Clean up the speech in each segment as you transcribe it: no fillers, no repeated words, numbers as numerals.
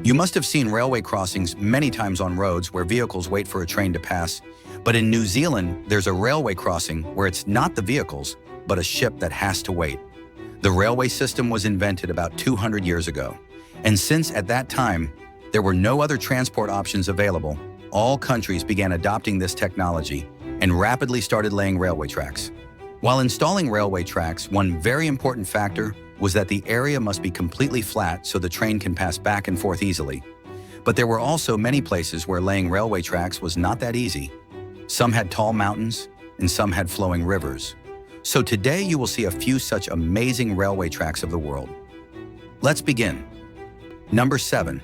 You must have seen railway crossings many times on roads where vehicles wait for a train to pass, but in New Zealand, there's a railway crossing where it's not the vehicles, but a ship that has to wait. The railway system was invented about 200 years ago, and since at that time, there were no other transport options available, all countries began adopting this technology and rapidly started laying railway tracks. While installing railway tracks, one very important factor was that the area must be completely flat so the train can pass back and forth easily. But there were also many places where laying railway tracks was not that easy. Some had tall mountains, and some had flowing rivers. So today you will see a few such amazing railway tracks of the world. Let's begin. Number 7.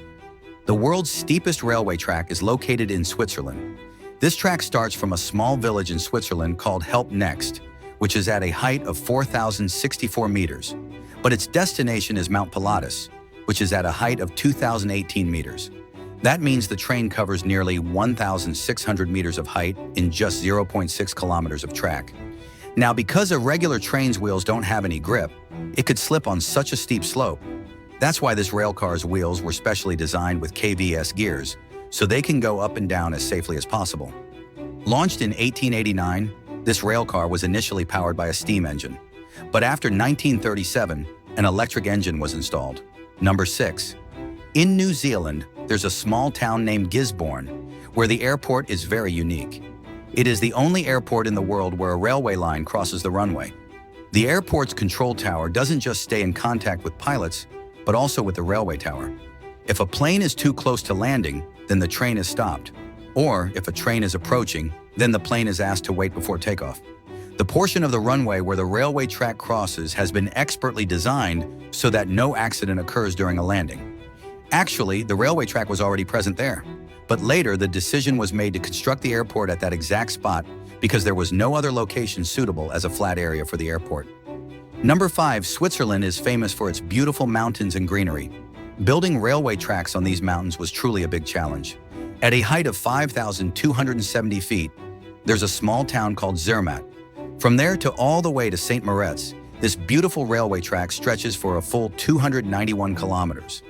The world's steepest railway track is located in Switzerland. This track starts from a small village in Switzerland called Help Next, which is at a height of 4,064 meters. But its destination is Mount Pilatus, which is at a height of 2,018 meters. That means the train covers nearly 1,600 meters of height in just 0.6 kilometers of track. Now, because a regular train's wheels don't have any grip, it could slip on such a steep slope. That's why this railcar's wheels were specially designed with KVS gears, so they can go up and down as safely as possible. Launched in 1889, this railcar was initially powered by a steam engine. But after 1937, an electric engine was installed. Number 6. In New Zealand, there's a small town named Gisborne, where the airport is very unique. It is the only airport in the world where a railway line crosses the runway. The airport's control tower doesn't just stay in contact with pilots, but also with the railway tower. If a plane is too close to landing, then the train is stopped. Or if a train is approaching, then the plane is asked to wait before takeoff. The portion of the runway where the railway track crosses has been expertly designed so that no accident occurs during a landing. Actually, the railway track was already present there, but later the decision was made to construct the airport at that exact spot because there was no other location suitable as a flat area for the airport. Number 5, Switzerland is famous for its beautiful mountains and greenery. Building railway tracks on these mountains was truly a big challenge. At a height of 5,270 feet, there's a small town called Zermatt. From there to all the way to St. Moritz, this beautiful railway track stretches for a full 291 kilometers.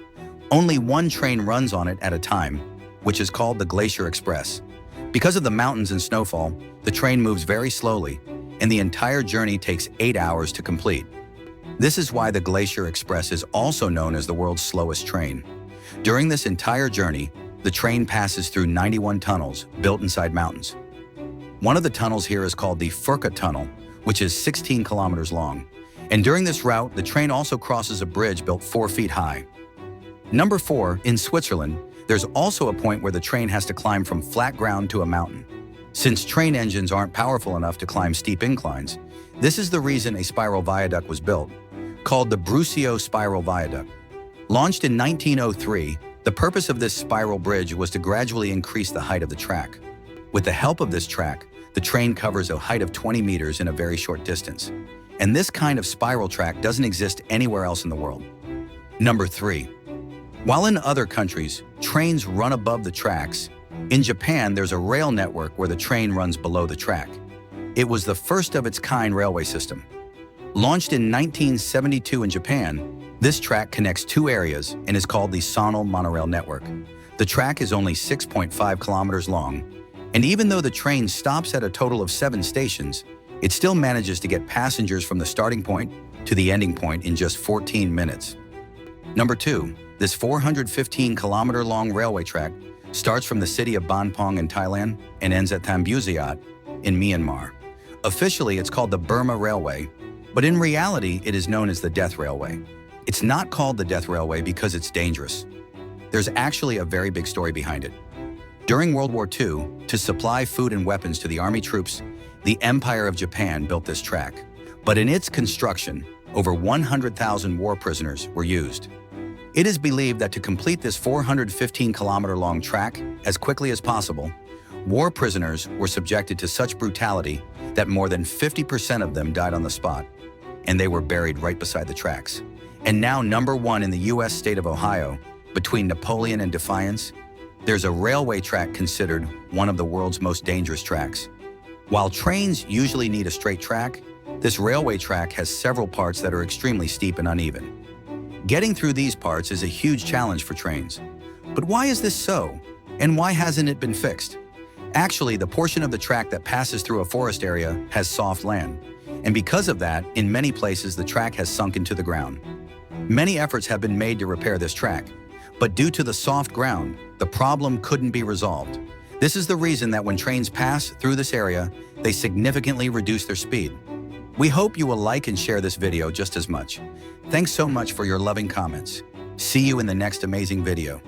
Only one train runs on it at a time, which is called the Glacier Express. Because of the mountains and snowfall, the train moves very slowly, and the entire journey takes 8 hours to complete. This is why the Glacier Express is also known as the world's slowest train. During this entire journey, the train passes through 91 tunnels built inside mountains. One of the tunnels here is called the Furka Tunnel, which is 16 kilometers long. And during this route, the train also crosses a bridge built 4 feet high. Number 4, in Switzerland, there's also a point where the train has to climb from flat ground to a mountain. Since train engines aren't powerful enough to climb steep inclines, this is the reason a spiral viaduct was built, called the Brusio Spiral Viaduct. Launched in 1903, the purpose of this spiral bridge was to gradually increase the height of the track. With the help of this track, the train covers a height of 20 meters in a very short distance. And this kind of spiral track doesn't exist anywhere else in the world. Number 3. While in other countries, trains run above the tracks, in Japan there's a rail network where the train runs below the track. It was the first of its kind railway system. Launched in 1972 in Japan, this track connects 2 areas and is called the Sonal Monorail Network. The track is only 6.5 kilometers long, and even though the train stops at a total of 7 stations, it still manages to get passengers from the starting point to the ending point in just 14 minutes. Number 2, this 415-kilometer-long railway track starts from the city of Banpong in Thailand and ends at Thambuziat in Myanmar. Officially, it's called the Burma Railway, but in reality, it is known as the Death Railway. It's not called the Death Railway because it's dangerous. There's actually a very big story behind it. During World War II, to supply food and weapons to the army troops, the Empire of Japan built this track. But in its construction, over 100,000 war prisoners were used. It is believed that to complete this 415-kilometer-long track as quickly as possible, war prisoners were subjected to such brutality that more than 50% of them died on the spot, and they were buried right beside the tracks. And now, number 1 in the U.S. state of Ohio, between Napoleon and Defiance, there's a railway track considered one of the world's most dangerous tracks. While trains usually need a straight track, this railway track has several parts that are extremely steep and uneven. Getting through these parts is a huge challenge for trains. But why is this so? And why hasn't it been fixed? Actually, the portion of the track that passes through a forest area has soft land. And because of that, in many places the track has sunk into the ground. Many efforts have been made to repair this track, but due to the soft ground, the problem couldn't be resolved. This is the reason that when trains pass through this area, they significantly reduce their speed. We hope you will like and share this video just as much. Thanks so much for your loving comments. See you in the next amazing video.